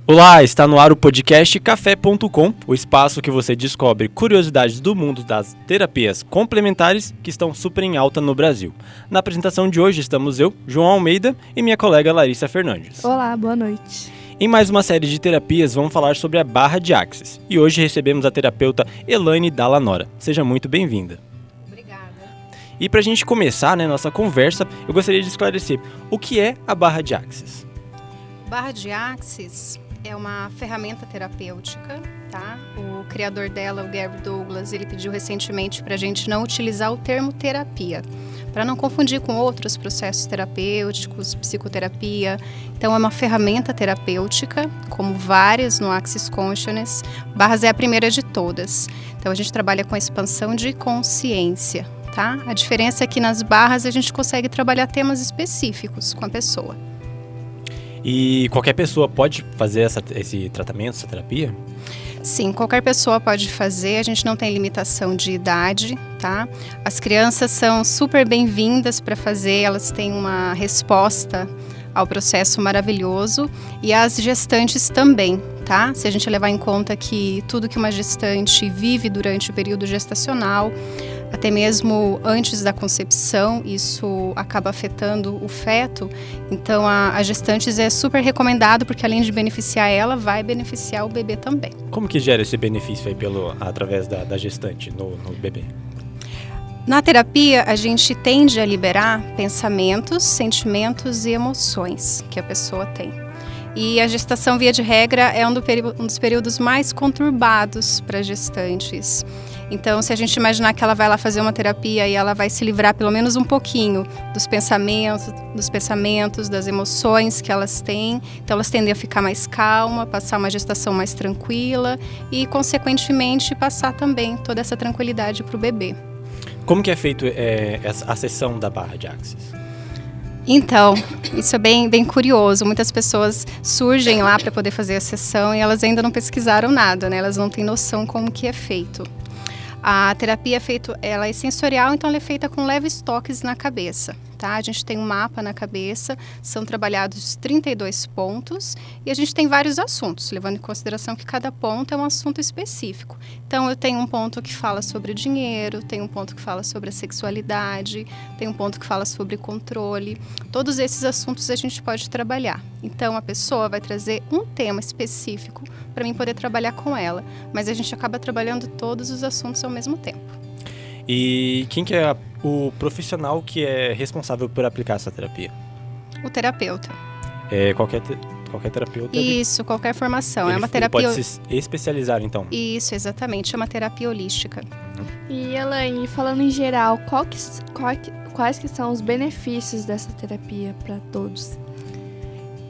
Olá, está no ar o podcast Café.com, o espaço que você descobre curiosidades do mundo das terapias complementares que estão super em alta no Brasil. Na apresentação de hoje estamos eu, João Almeida, e minha colega Larissa Fernandes. Olá, boa noite. Em mais uma série de terapias, vamos falar sobre a barra de axis. E hoje recebemos a terapeuta Elaine Dallanora. Seja muito bem-vinda. Obrigada. E para a gente começar nossa conversa, eu gostaria de esclarecer o que é a barra de axis. Barra de axis é uma ferramenta terapêutica, tá? O criador dela, o Gary Douglas, ele pediu recentemente para a gente não utilizar o termo terapia, para não confundir com outros processos terapêuticos, psicoterapia. Então, é uma ferramenta terapêutica, como várias no Axis Consciousness. Barras é a primeira de todas. Então, a gente trabalha com a expansão de consciência, tá? A diferença é que nas barras a gente consegue trabalhar temas específicos com a pessoa. E qualquer pessoa pode fazer esse tratamento, essa terapia? Sim, qualquer pessoa pode fazer, a gente não tem limitação de idade, tá? As crianças são super bem-vindas para fazer, elas têm uma resposta ao processo maravilhoso, e as gestantes também, tá? Se a gente levar em conta que tudo que uma gestante vive durante o período gestacional, até mesmo antes da concepção, isso acaba afetando o feto. Então, a gestantes é super recomendado, porque além de beneficiar ela, vai beneficiar o bebê também. Como que gera esse benefício aí através da gestante no bebê? Na terapia, a gente tende a liberar pensamentos, sentimentos e emoções que a pessoa tem. E a gestação, via de regra, é um dos períodos mais conturbados para gestantes. Então, se a gente imaginar que ela vai lá fazer uma terapia e ela vai se livrar pelo menos um pouquinho dos pensamentos, das emoções que elas têm, então elas tendem a ficar mais calma, passar uma gestação mais tranquila e, consequentemente, passar também toda essa tranquilidade para o bebê. Como que é feito a sessão da barra de axis? Então, isso é bem curioso. Muitas pessoas surgem lá para poder fazer a sessão e elas ainda não pesquisaram nada, né? Elas não têm noção como que é feito. A terapia ela é sensorial, então ela é feita com leves toques na cabeça, tá? A gente tem um mapa na cabeça, são trabalhados 32 pontos e a gente tem vários assuntos, levando em consideração que cada ponto é um assunto específico. Então, eu tenho um ponto que fala sobre dinheiro, tem um ponto que fala sobre a sexualidade, tem um ponto que fala sobre controle. Todos esses assuntos a gente pode trabalhar. Então, a pessoa vai trazer um tema específico para mim poder trabalhar com ela, mas a gente acaba trabalhando todos os assuntos ao mesmo tempo. E quem que é o profissional que é responsável por aplicar essa terapia? O terapeuta. Qualquer terapeuta? Isso, qualquer formação. É uma terapia. Ele pode se especializar, então? Isso, exatamente. É uma terapia holística. E, Elaine, falando em geral, quais que são os benefícios dessa terapia para todos?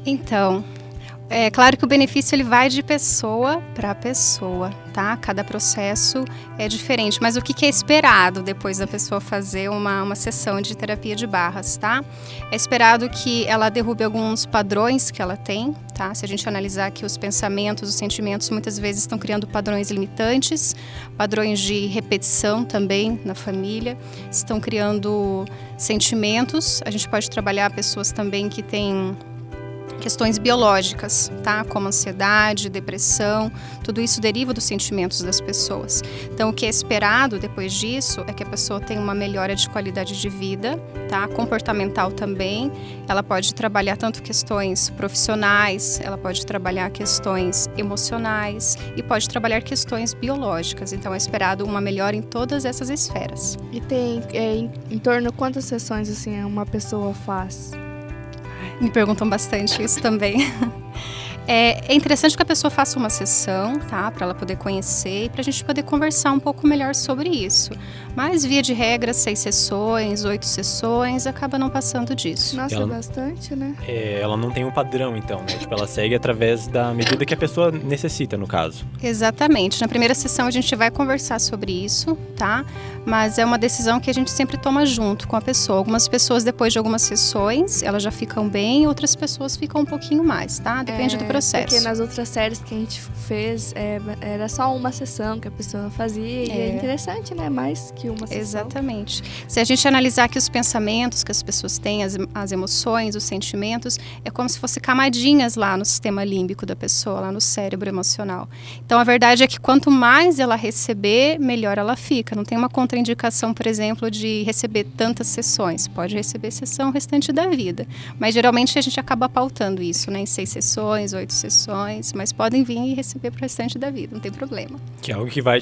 Então, é claro que o benefício ele vai de pessoa para pessoa, tá? Cada processo é diferente, mas o que é esperado depois da pessoa fazer uma sessão de terapia de barras, tá? É esperado que ela derrube alguns padrões que ela tem, tá? Se a gente analisar que os pensamentos, os sentimentos muitas vezes estão criando padrões limitantes, padrões de repetição também na família, estão criando sentimentos. A gente pode trabalhar pessoas também que têm questões biológicas, tá? Como ansiedade, depressão, tudo isso deriva dos sentimentos das pessoas. Então, o que é esperado depois disso é que a pessoa tenha uma melhora de qualidade de vida, tá? Comportamental também. Ela pode trabalhar tanto questões profissionais, ela pode trabalhar questões emocionais e pode trabalhar questões biológicas. Então, é esperado uma melhora em todas essas esferas. E tem em torno de quantas sessões assim uma pessoa faz? Me perguntam bastante isso também. É interessante que a pessoa faça uma sessão, tá? Para ela poder conhecer e para a gente poder conversar um pouco melhor sobre isso. Mas, via de regra, 6 sessões, 8 sessões, acaba não passando disso. Nossa, é bastante, né? Ela não tem um padrão, então, né? Tipo, ela segue através da medida que a pessoa necessita, no caso. Exatamente. Na primeira sessão a gente vai conversar sobre isso, tá? mas é uma decisão que a gente sempre toma junto com a pessoa. Algumas pessoas, depois de algumas sessões, elas já ficam bem, outras pessoas ficam um pouquinho mais, tá? Depende do processo. Porque nas outras séries que a gente fez, era só uma sessão que a pessoa fazia, e é interessante, né? Mais que uma sessão. Exatamente. Se a gente analisar que os pensamentos que as pessoas têm, as emoções, os sentimentos, é como se fossem camadinhas lá no sistema límbico da pessoa, lá no cérebro emocional. Então, a verdade é que quanto mais ela receber, melhor ela fica. Não tem uma contraindicação, por exemplo, de receber tantas sessões. Pode receber sessão o restante da vida. Mas, geralmente, a gente acaba pautando isso, né? Em 6 sessões, 8 sessões. Mas podem vir e receber pro restante da vida, não tem problema. Que é algo que vai,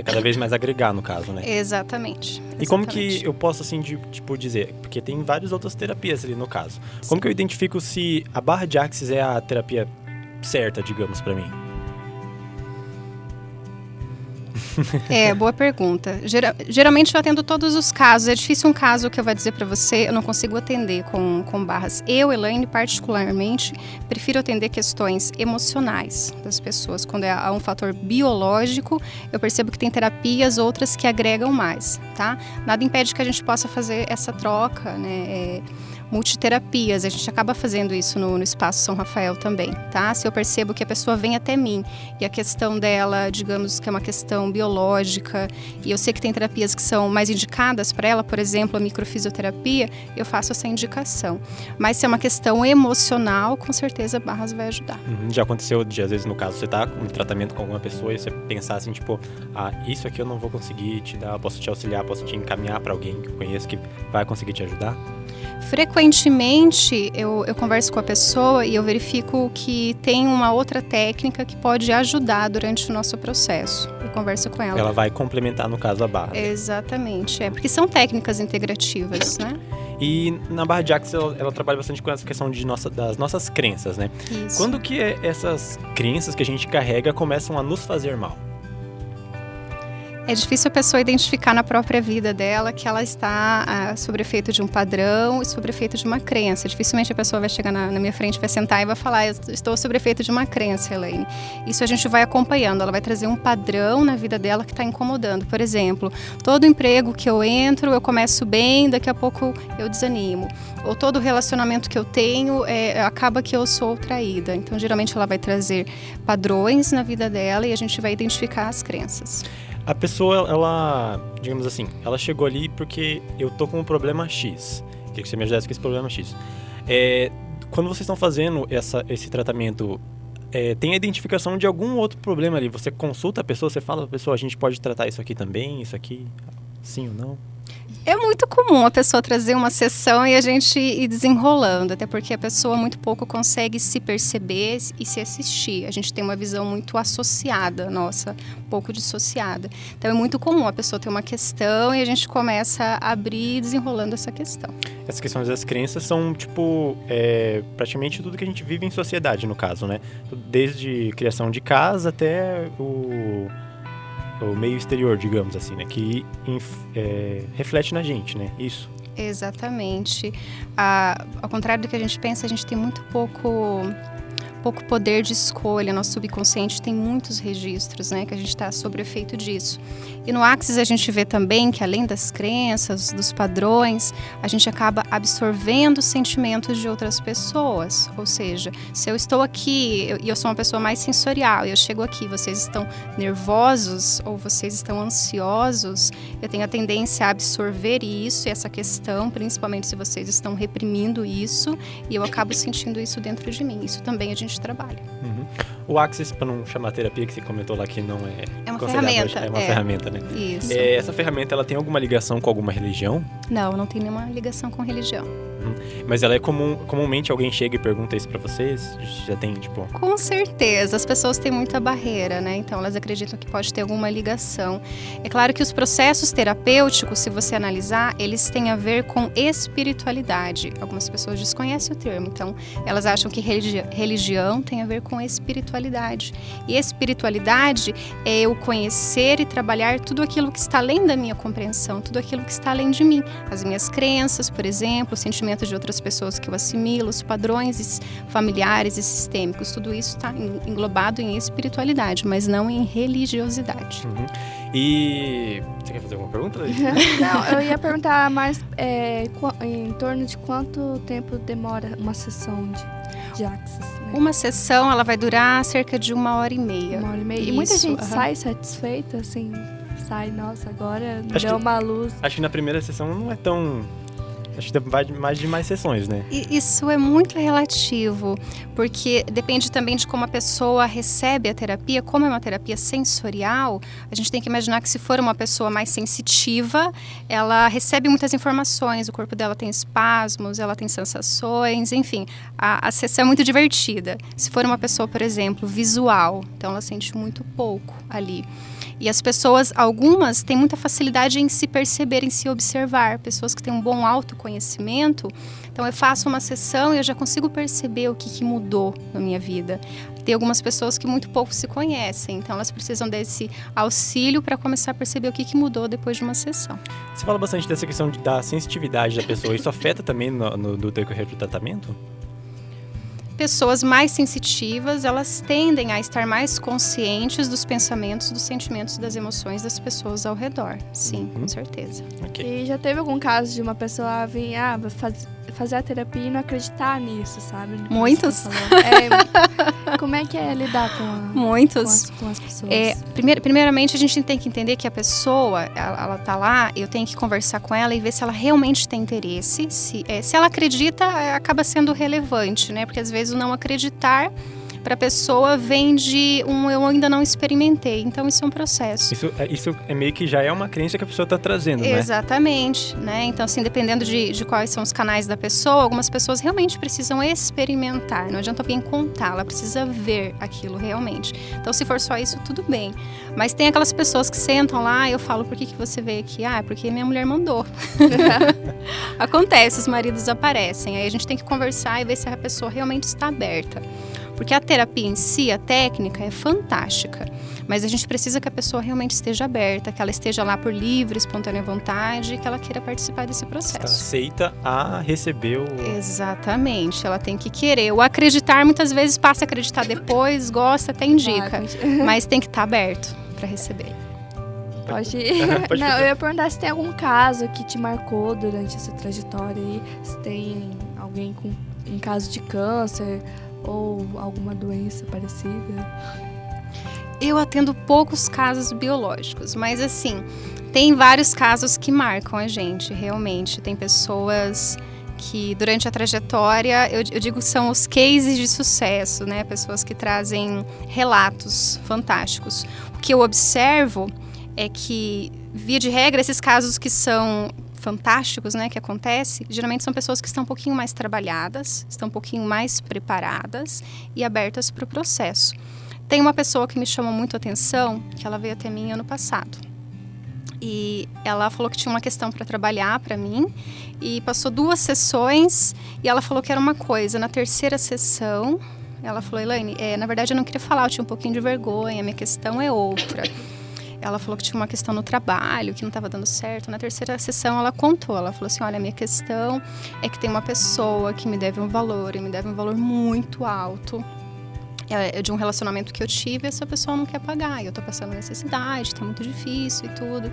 cada vez mais agregar, no caso, né? Exatamente. E como que eu posso, assim, dizer? Porque tem várias outras terapias ali, no caso. Como que eu identifico se a barra de Axis é a terapia certa, digamos, pra mim? Boa pergunta. Geralmente eu atendo todos os casos. É difícil um caso que eu vou dizer para você, eu não consigo atender com barras. Eu, Elaine, particularmente, prefiro atender questões emocionais das pessoas. Quando há um fator biológico, eu percebo que tem terapias, outras que agregam mais, tá? Nada impede que a gente possa fazer essa troca, né? Multiterapias, a gente acaba fazendo isso no Espaço São Rafael também, tá? Se eu percebo que a pessoa vem até mim e a questão dela, digamos que é uma questão biológica, e eu sei que tem terapias que são mais indicadas para ela, por exemplo, a microfisioterapia, eu faço essa indicação. Mas se é uma questão emocional, com certeza barras vai ajudar. Já aconteceu de, às vezes, no caso, você tá em tratamento com alguma pessoa e você pensar assim, tipo, isso aqui eu não vou conseguir te dar, posso te auxiliar, posso te encaminhar para alguém que eu conheço que vai conseguir te ajudar? Frequentemente eu converso com a pessoa e eu verifico que tem uma outra técnica que pode ajudar durante o nosso processo. Eu converso com ela. Ela vai complementar, no caso, a barra. Exatamente, porque são técnicas integrativas, né? E na barra de Axis ela trabalha bastante com essa questão das nossas crenças, né? Isso. Quando que essas crenças que a gente carrega começam a nos fazer mal? É difícil a pessoa identificar na própria vida dela que ela está sob efeito de um padrão e sob efeito de uma crença. Dificilmente a pessoa vai chegar na minha frente, vai sentar e vai falar, eu estou sob efeito de uma crença, Elaine. Isso a gente vai acompanhando, ela vai trazer um padrão na vida dela que está incomodando. Por exemplo, todo emprego que eu entro, eu começo bem, daqui a pouco eu desanimo. Ou todo relacionamento que eu tenho, acaba que eu sou traída. Então, geralmente ela vai trazer padrões na vida dela e a gente vai identificar as crenças. A pessoa, ela, digamos assim, ela chegou ali porque eu tô com um problema X. Queria que você me ajudasse com esse problema X. Quando vocês estão fazendo esse tratamento, tem a identificação de algum outro problema ali? Você consulta a pessoa, você fala pra pessoa, a gente pode tratar isso aqui também, isso aqui, sim ou não? É muito comum a pessoa trazer uma sessão e a gente ir desenrolando, até porque a pessoa muito pouco consegue se perceber e se assistir. A gente tem uma visão muito associada, nossa, pouco dissociada. Então é muito comum a pessoa ter uma questão e a gente começa a abrir desenrolando essa questão. Essas questões das crenças são, praticamente tudo que a gente vive em sociedade, no caso, né? Desde criação de casa até o meio exterior, digamos assim, né? Que reflete na gente, né? Isso. Exatamente. Ao contrário do que a gente pensa, a gente tem muito pouco poder de escolha. Nosso subconsciente tem muitos registros, né? Que a gente está sob efeito disso. E no Axis a gente vê também que, além das crenças, dos padrões, a gente acaba absorvendo sentimentos de outras pessoas. Ou seja, se eu estou aqui e eu sou uma pessoa mais sensorial, e eu chego aqui, vocês estão nervosos ou vocês estão ansiosos, eu tenho a tendência a absorver isso e essa questão, principalmente se vocês estão reprimindo isso, e eu acabo sentindo isso dentro de mim. Isso também a gente trabalha. Uhum. O Axis, para não chamar terapia, que você comentou lá que não é uma ferramenta. É uma ferramenta, né? Isso. Essa ferramenta, ela tem alguma ligação com alguma religião? Não tem nenhuma ligação com religião. Mas ela é comumente alguém chega e pergunta isso pra vocês? Já tem, Com certeza, as pessoas têm muita barreira, né? Então elas acreditam que pode ter alguma ligação. É claro que os processos terapêuticos, se você analisar, eles têm a ver com espiritualidade. Algumas pessoas desconhecem o termo, então elas acham que religião tem a ver com espiritualidade. E espiritualidade é eu conhecer e trabalhar tudo aquilo que está além da minha compreensão, tudo aquilo que está além de mim. As minhas crenças, por exemplo, os sentimentos comportamento de outras pessoas que eu assimilo, os padrões familiares e sistêmicos, tudo isso está englobado em espiritualidade, mas não em religiosidade. Uhum. E você quer fazer alguma pergunta? Não, eu ia perguntar mais em torno de quanto tempo demora uma sessão de Axis, né? Uma sessão, ela vai durar cerca de 1h30. 1h30. E muita gente sai satisfeita, assim, nossa, agora deu uma luz. Acho que na primeira sessão não é tão... Acho que vai mais de mais sessões, né? Isso é muito relativo, porque depende também de como a pessoa recebe a terapia. Como é uma terapia sensorial, a gente tem que imaginar que se for uma pessoa mais sensitiva, ela recebe muitas informações, o corpo dela tem espasmos, ela tem sensações, enfim, a sessão é muito divertida. Se for uma pessoa, por exemplo, visual, então ela sente muito pouco ali. E as pessoas, algumas, têm muita facilidade em se perceber, em se observar. Pessoas que têm um bom autoconhecimento. Então, eu faço uma sessão e eu já consigo perceber o que mudou na minha vida. Tem algumas pessoas que muito pouco se conhecem. Então, elas precisam desse auxílio para começar a perceber o que mudou depois de uma sessão. Você fala bastante dessa questão da sensitividade da pessoa. Isso afeta também no decorrer do tratamento? Pessoas mais sensitivas, elas tendem a estar mais conscientes dos pensamentos, dos sentimentos, das emoções das pessoas ao redor. Sim, com certeza. Okay. E já teve algum caso de uma pessoa vir fazer a terapia e não acreditar nisso, sabe? Muitos. Como é que é lidar Muitos. Com as pessoas? Primeiramente, a gente tem que entender que a pessoa, ela tá lá, eu tenho que conversar com ela e ver se ela realmente tem interesse. Se ela acredita, acaba sendo relevante, né? Porque às vezes o não acreditar para a pessoa vem de eu ainda não experimentei. Então, isso é um processo. Isso é meio que já é uma crença que a pessoa está trazendo, né? Exatamente, né? Então, assim, dependendo de quais são os canais da pessoa, algumas pessoas realmente precisam experimentar. Não adianta alguém contar, ela precisa ver aquilo realmente. Então, se for só isso, tudo bem. Mas tem aquelas pessoas que sentam lá e eu falo, por que você veio aqui? Ah, porque minha mulher mandou. Acontece, os maridos aparecem. Aí a gente tem que conversar e ver se a pessoa realmente está aberta. Porque a terapia em si, a técnica, é fantástica. Mas a gente precisa que a pessoa realmente esteja aberta, que ela esteja lá por livre, espontânea vontade, que ela queira participar desse processo. Está aceita a receber o... Exatamente, ela tem que querer. O acreditar, muitas vezes, passa a acreditar depois, gosta, até indica. Mas tem que estar aberto para receber. Pode Não, eu ia perguntar se tem algum caso que te marcou durante essa trajetória aí. Se tem alguém em caso de câncer ou alguma doença parecida. Eu atendo poucos casos biológicos, mas assim, tem vários casos que marcam a gente, realmente. Tem pessoas que durante a trajetória, eu digo que são os cases de sucesso, né? Pessoas que trazem relatos fantásticos. O que eu observo é que, via de regra, esses casos que são fantásticos, né, que acontece, geralmente são pessoas que estão um pouquinho mais trabalhadas, estão um pouquinho mais preparadas e abertas para o processo. Tem uma pessoa que me chamou muito a atenção, que ela veio até mim ano passado. E ela falou que tinha uma questão para trabalhar para mim e passou 2 sessões e ela falou que era uma coisa. Na terceira sessão, ela falou, Elaine, na verdade eu não queria falar, eu tinha um pouquinho de vergonha, minha questão é outra. Ela falou que tinha uma questão no trabalho, que não estava dando certo. Na terceira sessão, ela contou. Ela falou assim, olha, a minha questão é que tem uma pessoa que me deve um valor, e me deve um valor muito alto. De um relacionamento que eu tive, essa pessoa não quer pagar. E eu tô passando necessidade, tá muito difícil e tudo.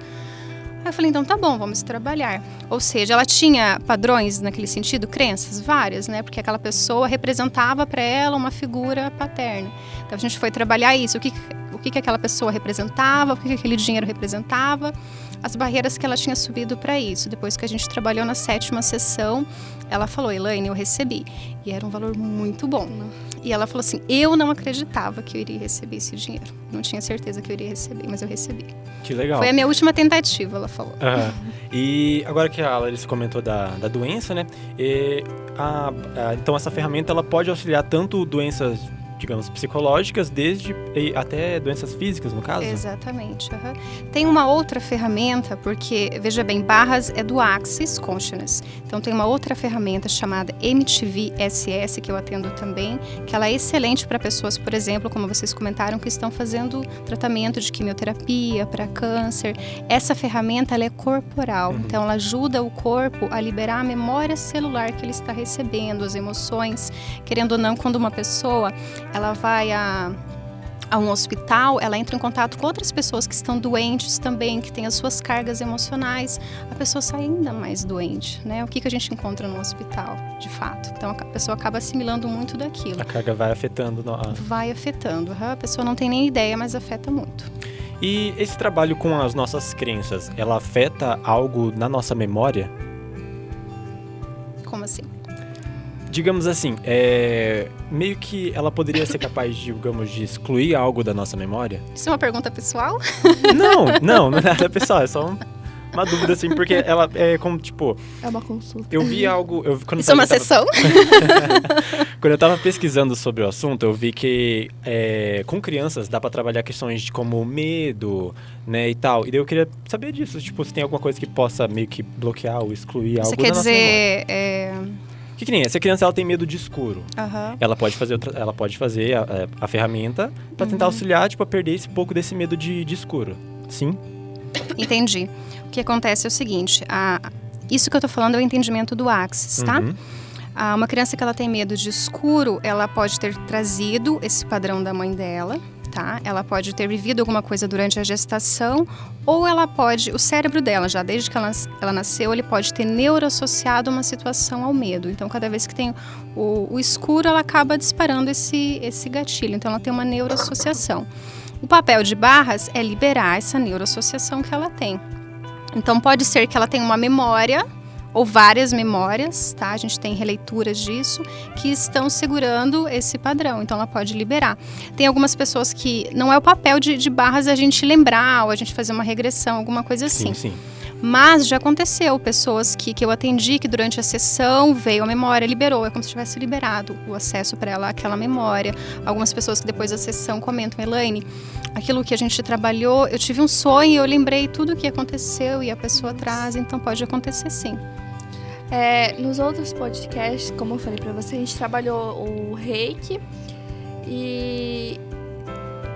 Aí eu falei, então tá bom, vamos trabalhar. Ou seja, ela tinha padrões naquele sentido, crenças várias, né? Porque aquela pessoa representava para ela uma figura paterna. Então a gente foi trabalhar isso. O que aquela pessoa representava, o que aquele dinheiro representava, as barreiras que ela tinha subido para isso. Depois que a gente trabalhou na 7ª sessão, ela falou, Elaine, eu recebi. E era um valor muito bom. E ela falou assim, eu não acreditava que eu iria receber esse dinheiro. Não tinha certeza que eu iria receber, mas eu recebi. Que legal. Foi a minha última tentativa, ela falou. E agora que a Larissa comentou da doença, né? Então essa ferramenta ela pode auxiliar tanto doenças digamos, psicológicas, desde até doenças físicas, no caso? Exatamente. Tem uma outra ferramenta, porque, veja bem, barras é do Access Consciousness. Então, tem uma outra ferramenta chamada MTV-SS, que eu atendo também, que ela é excelente para pessoas, por exemplo, como vocês comentaram, que estão fazendo tratamento de quimioterapia para câncer. Essa ferramenta, ela é corporal. Então, ela ajuda o corpo a liberar a memória celular que ele está recebendo, as emoções. Querendo ou não, quando uma pessoa ela vai a um hospital, ela entra em contato com outras pessoas que estão doentes também, que têm as suas cargas emocionais, a pessoa sai ainda mais doente, né? O que a gente encontra no hospital, de fato? Então, a pessoa acaba assimilando muito daquilo. A carga vai afetando. Vai afetando. A pessoa não tem nem ideia, mas afeta muito. E esse trabalho com as nossas crenças, ela afeta algo na nossa memória? Como assim? Digamos assim, meio que ela poderia ser capaz, digamos, de excluir algo da nossa memória? Isso é uma pergunta pessoal? Não é nada pessoal, é só uma dúvida, assim, porque ela é como, tipo... É uma consulta. Eu vi algo... Isso é uma sessão? Quando eu tava pesquisando sobre o assunto, eu vi que com crianças dá pra trabalhar questões de como medo, né, e tal. E daí eu queria saber disso, tipo, se tem alguma coisa que possa meio que bloquear ou excluir algo da nossa memória. Você quer dizer... Que nem essa criança, ela tem medo de escuro. Ela pode fazer a ferramenta pra tentar auxiliar, tipo, a perder esse pouco desse medo de escuro. Sim? Entendi. O que acontece é o seguinte, isso que eu tô falando é o entendimento do Access, tá? Uma criança que ela tem medo de escuro, ela pode ter trazido esse padrão da mãe dela, tá? Ela pode ter vivido alguma coisa durante a gestação, ou ela pode, o cérebro dela, já desde que ela nasceu, ele pode ter neuroassociado uma situação ao medo. Então, cada vez que tem o escuro, ela acaba disparando esse gatilho. Então, ela tem uma neuroassociação. O papel de barras é liberar essa neuroassociação que ela tem. Então, pode ser que ela tenha uma memória ou várias memórias, tá? A gente tem releituras disso, que estão segurando esse padrão, então ela pode liberar. Tem algumas pessoas que não é o papel de barras a gente lembrar, ou a gente fazer uma regressão, alguma coisa assim. Sim. Mas já aconteceu, pessoas que eu atendi, que durante a sessão veio a memória, liberou, é como se tivesse liberado o acesso para ela àquela memória. Algumas pessoas que depois da sessão comentam, Elaine, aquilo que a gente trabalhou, eu tive um sonho e eu lembrei tudo o que aconteceu e a pessoa traz, então pode acontecer sim. Nos outros podcasts, como eu falei pra você, a gente trabalhou o Reiki e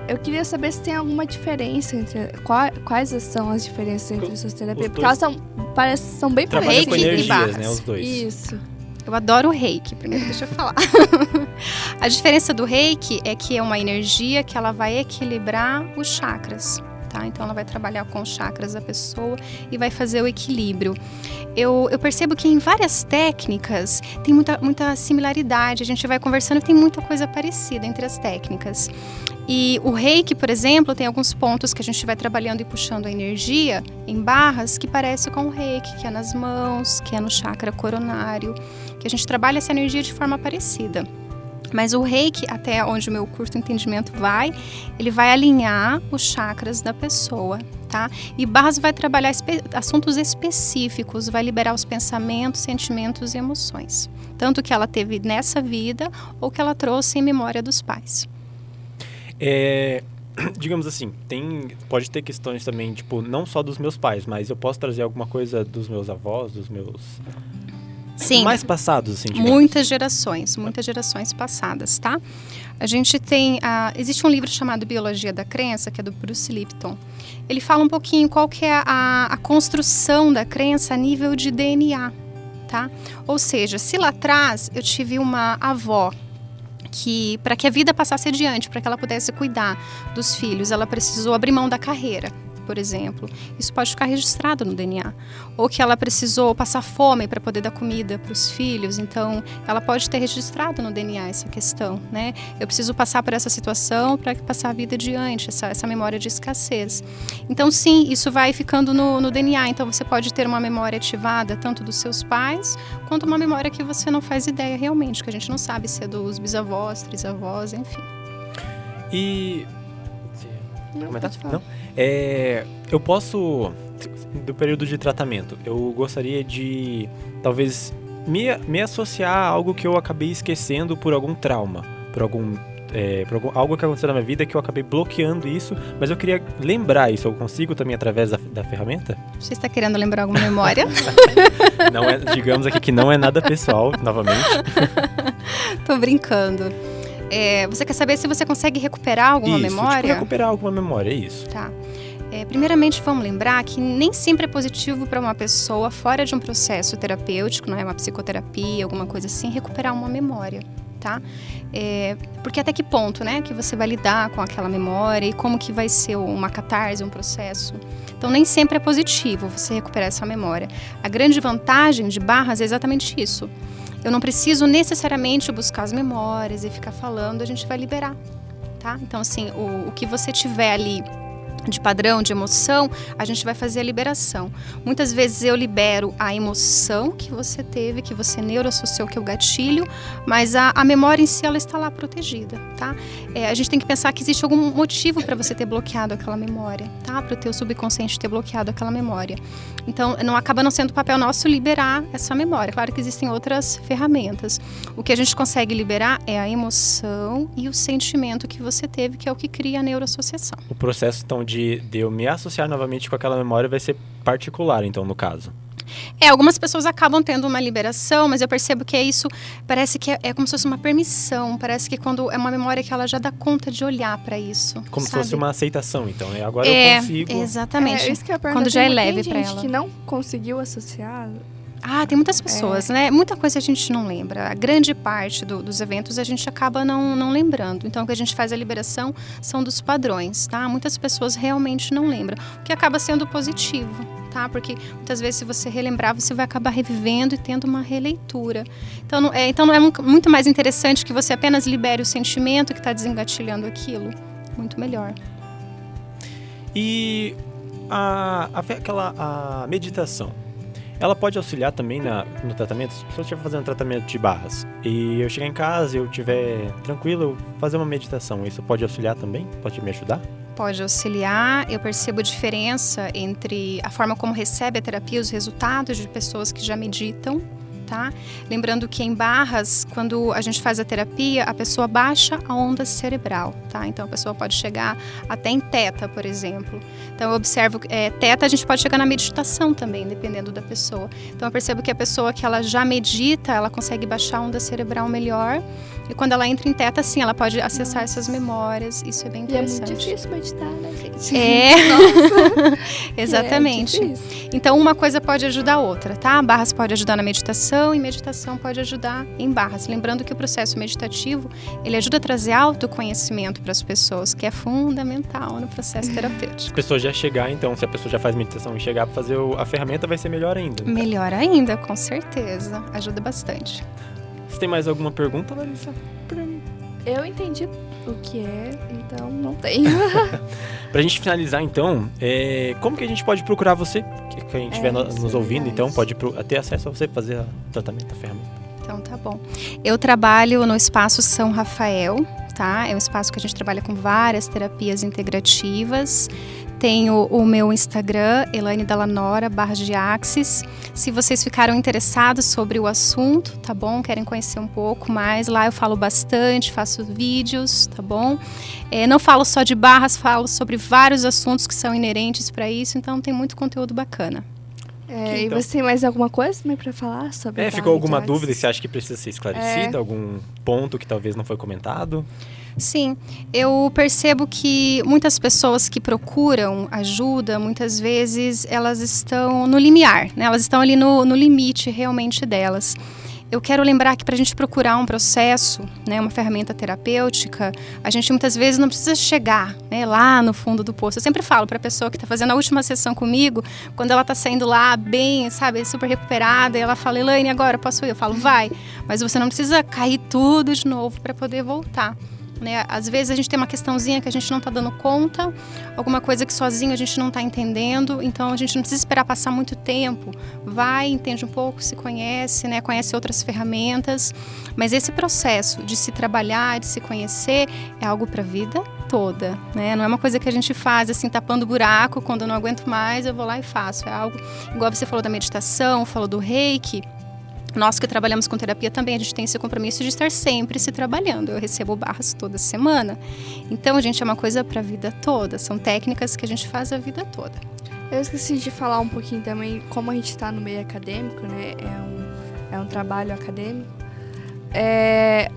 eu queria saber se tem alguma diferença entre... Quais são as diferenças entre essas terapias? Porque elas são bem parecidas. Reiki e barras. Né, os dois. Isso. Eu adoro o Reiki, primeiro deixa eu falar. A diferença do Reiki é que é uma energia que ela vai equilibrar os chakras. Tá? Então ela vai trabalhar com os chakras da pessoa e vai fazer o equilíbrio. Eu percebo que em várias técnicas tem muita similaridade, a gente vai conversando e tem muita coisa parecida entre as técnicas. E o Reiki, por exemplo, tem alguns pontos que a gente vai trabalhando e puxando a energia em barras que parece com o Reiki, que é nas mãos, que é no chakra coronário, que a gente trabalha essa energia de forma parecida. Mas o Reiki, até onde o meu curto entendimento vai, ele vai alinhar os chakras da pessoa, tá? E barras vai trabalhar assuntos específicos, vai liberar os pensamentos, sentimentos e emoções. Tanto que ela teve nessa vida ou que ela trouxe em memória dos pais. Digamos assim, pode ter questões também, tipo, não só dos meus pais, mas eu posso trazer alguma coisa dos meus avós, dos meus... Sim, mais passados, assim, digamos. muitas gerações passadas, tá? A gente tem, existe um livro chamado Biologia da Crença, que é do Bruce Lipton. Ele fala um pouquinho qual que é a construção da crença a nível de DNA, tá? Ou seja, se lá atrás eu tive uma avó que, para que a vida passasse adiante, para que ela pudesse cuidar dos filhos, ela precisou abrir mão da carreira, por exemplo. Isso pode ficar registrado no DNA. Ou que ela precisou passar fome para poder dar comida para os filhos, então ela pode ter registrado no DNA essa questão, né? Eu preciso passar por essa situação para passar a vida adiante, essa memória de escassez. Então sim, isso vai ficando no DNA, então você pode ter uma memória ativada tanto dos seus pais, quanto uma memória que você não faz ideia realmente, que a gente não sabe se é dos bisavós, trisavós, enfim. E... Não? Eu posso, do período de tratamento, eu gostaria de, talvez, me associar a algo que eu acabei esquecendo por algum trauma, por algum por algo que aconteceu na minha vida que eu acabei bloqueando isso, mas eu queria lembrar isso. Eu consigo também através da ferramenta? Você está querendo lembrar alguma memória? Não é, digamos aqui que não é nada pessoal, novamente. Tô brincando. Você quer saber se você consegue recuperar alguma memória? Tipo, recuperar alguma memória, é isso. Tá. Primeiramente, vamos lembrar que nem sempre é positivo para uma pessoa fora de um processo terapêutico, não é uma psicoterapia, alguma coisa assim, recuperar uma memória, tá? Porque até que ponto, né, que você vai lidar com aquela memória e como que vai ser uma catarse, um processo. Então, nem sempre é positivo você recuperar essa memória. A grande vantagem de Barras é exatamente isso. Eu não preciso necessariamente buscar as memórias e ficar falando, a gente vai liberar, tá? Então, assim, o que você tiver ali de padrão, de emoção, a gente vai fazer a liberação. Muitas vezes eu libero a emoção que você teve, que você neuroassociou, que é o gatilho, mas a memória em si, ela está lá protegida, tá? A gente tem que pensar que existe algum motivo para você ter bloqueado aquela memória, tá? Para o teu subconsciente ter bloqueado aquela memória. Então, acaba não sendo papel nosso liberar essa memória. Claro que existem outras ferramentas. O que a gente consegue liberar é a emoção e o sentimento que você teve, que é o que cria a neuroassociação. O processo, então, de eu me associar novamente com aquela memória vai ser particular, então, no caso. Algumas pessoas acabam tendo uma liberação, mas eu percebo que isso parece que é como se fosse uma permissão. Parece que quando é uma memória que ela já dá conta de olhar para isso. Como sabe? se fosse uma aceitação, então. Agora eu consigo. Exatamente. Isso que eu quando já é leve para ela. Tem gente que não conseguiu associar. Tem muitas pessoas, né? Muita coisa a gente não lembra. A grande parte dos eventos a gente acaba não lembrando. Então, o que a gente faz a liberação são dos padrões, tá? Muitas pessoas realmente não lembram, o que acaba sendo positivo, tá? Porque muitas vezes, se você relembrar, você vai acabar revivendo e tendo uma releitura. Então, não é muito mais interessante que você apenas libere o sentimento que está desengatilhando aquilo? Muito melhor. E a meditação? Ela pode auxiliar também no tratamento? Se eu estiver fazendo tratamento de Barras e eu chegar em casa e eu estiver tranquilo, eu fazer uma meditação, isso pode auxiliar também? Pode me ajudar? Pode auxiliar. Eu percebo diferença entre a forma como recebe a terapia, os resultados de pessoas que já meditam, tá? Lembrando que em Barras, quando a gente faz a terapia, a pessoa baixa a onda cerebral, tá? Então a pessoa pode chegar até em teta, por exemplo. Então eu observo, teta a gente pode chegar na meditação também, dependendo da pessoa. Então eu percebo que a pessoa que ela já medita, ela consegue baixar a onda cerebral melhor. E quando ela entra em teta, sim, ela pode acessar essas memórias. Isso é bem interessante. E é muito difícil meditar, né, gente? Nossa. Exatamente. É então, uma coisa pode ajudar a outra, tá? Barras pode ajudar na meditação e meditação pode ajudar em Barras. Lembrando que o processo meditativo, ele ajuda a trazer autoconhecimento para as pessoas, que é fundamental no processo terapêutico. Se a pessoa já chegar, então, se a pessoa já faz meditação e chegar para fazer a ferramenta, vai ser melhor ainda. Né? Melhor ainda, com certeza. Ajuda bastante. Você tem mais alguma pergunta, Larissa? Eu entendi o que é, então não tenho. Pra gente finalizar, então, como que a gente pode procurar você? Quem estiver nos ouvindo, então, pode ter acesso a você para fazer o tratamento da ferramenta. Então, tá bom. Eu trabalho no Espaço São Rafael, tá? É um espaço que a gente trabalha com várias terapias integrativas. Tenho o meu Instagram, Elaine Dallanora, /Axis. Se vocês ficaram interessados sobre o assunto, tá bom? Querem conhecer um pouco mais, lá eu falo bastante, faço vídeos, tá bom? Não falo só de Barras, falo sobre vários assuntos que são inerentes para isso, então tem muito conteúdo bacana. E você tem mais alguma coisa para falar sobre ficou alguma dúvida e você acha que precisa ser esclarecida? Algum ponto que talvez não foi comentado? Sim, eu percebo que muitas pessoas que procuram ajuda, muitas vezes elas estão no limiar, né? Elas estão ali no limite realmente delas. Eu quero lembrar que para a gente procurar um processo, né, uma ferramenta terapêutica, a gente muitas vezes não precisa chegar, né, lá no fundo do poço. Eu sempre falo para a pessoa que está fazendo a última sessão comigo, quando ela está saindo lá bem, sabe, super recuperada, e ela fala, Elaine, agora posso ir? Eu falo, vai, mas você não precisa cair tudo de novo para poder voltar. Né? Às vezes a gente tem uma questãozinha que a gente não está dando conta, alguma coisa que sozinho a gente não está entendendo, então a gente não precisa esperar passar muito tempo. Vai, entende um pouco, se conhece, né? Conhece outras ferramentas, mas esse processo de se trabalhar, de se conhecer, é algo para a vida toda, né? Não é uma coisa que a gente faz assim, tapando buraco, quando eu não aguento mais eu vou lá e faço. É algo, igual você falou da meditação, falou do Reiki. Nós que trabalhamos com terapia também, a gente tem esse compromisso de estar sempre se trabalhando. Eu recebo barras toda semana. Então, gente, é uma coisa para a vida toda. São técnicas que a gente faz a vida toda. Eu esqueci de falar um pouquinho também, como a gente está no meio acadêmico, né? É um trabalho acadêmico.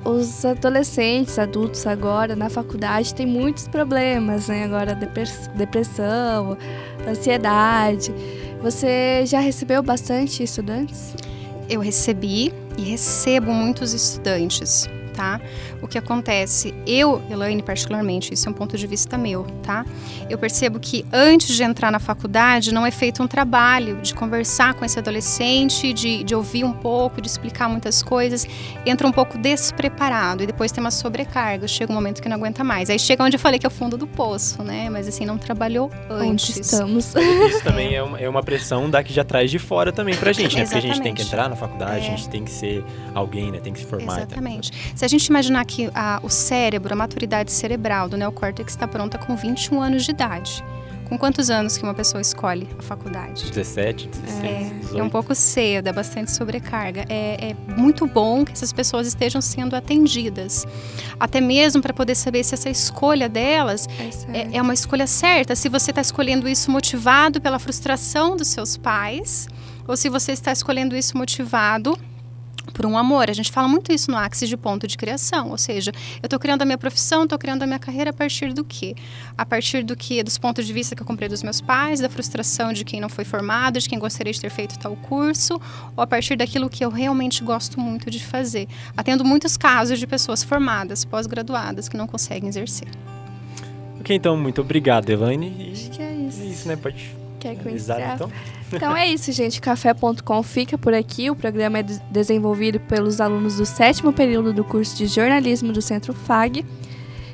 Os adolescentes, adultos agora, na faculdade, têm muitos problemas, né? Agora, depressão, ansiedade. Você já recebeu bastante estudantes? Eu recebi e recebo muitos estudantes, tá? O que acontece, eu, Elaine, particularmente, isso é um ponto de vista meu, tá? Eu percebo que antes de entrar na faculdade não é feito um trabalho de conversar com esse adolescente, de ouvir um pouco, de explicar muitas coisas. Entra um pouco despreparado e depois tem uma sobrecarga, chega um momento que não aguenta mais. Aí chega onde eu falei que é o fundo do poço, né? Mas assim, não trabalhou antes. Onde estamos. Isso também é uma pressão da que já traz de fora também pra gente, né? Porque a gente tem que entrar na faculdade, a gente tem que ser alguém, né? Tem que se formar. Exatamente. Se a gente imaginar que o cérebro, a maturidade cerebral do neocórtex está pronta com 21 anos de idade. Com quantos anos que uma pessoa escolhe a faculdade? 17, 16, 18. É um pouco cedo, é bastante sobrecarga. É muito bom que essas pessoas estejam sendo atendidas. Até mesmo para poder saber se essa escolha delas é uma escolha certa. Se você está escolhendo isso motivado pela frustração dos seus pais, ou se você está escolhendo isso motivado por um amor. A gente fala muito isso no Axis de ponto de criação, ou seja, eu estou criando a minha profissão, estou criando a minha carreira a partir do quê? A partir do quê? Dos pontos de vista que eu comprei dos meus pais, da frustração de quem não foi formado, de quem gostaria de ter feito tal curso, ou a partir daquilo que eu realmente gosto muito de fazer. Atendo muitos casos de pessoas formadas, pós-graduadas, que não conseguem exercer. Ok, então, muito obrigado, Elaine. Acho que é isso. É isso, né? Pode finalizar, então? Então é isso, gente. Café.com fica por aqui. O programa é desenvolvido pelos alunos do 7º período do curso de jornalismo do Centro FAG.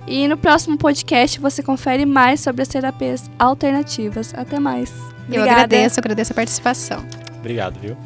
E no próximo podcast você confere mais sobre as terapias alternativas. Até mais. Obrigada. Eu agradeço a participação. Obrigado, viu?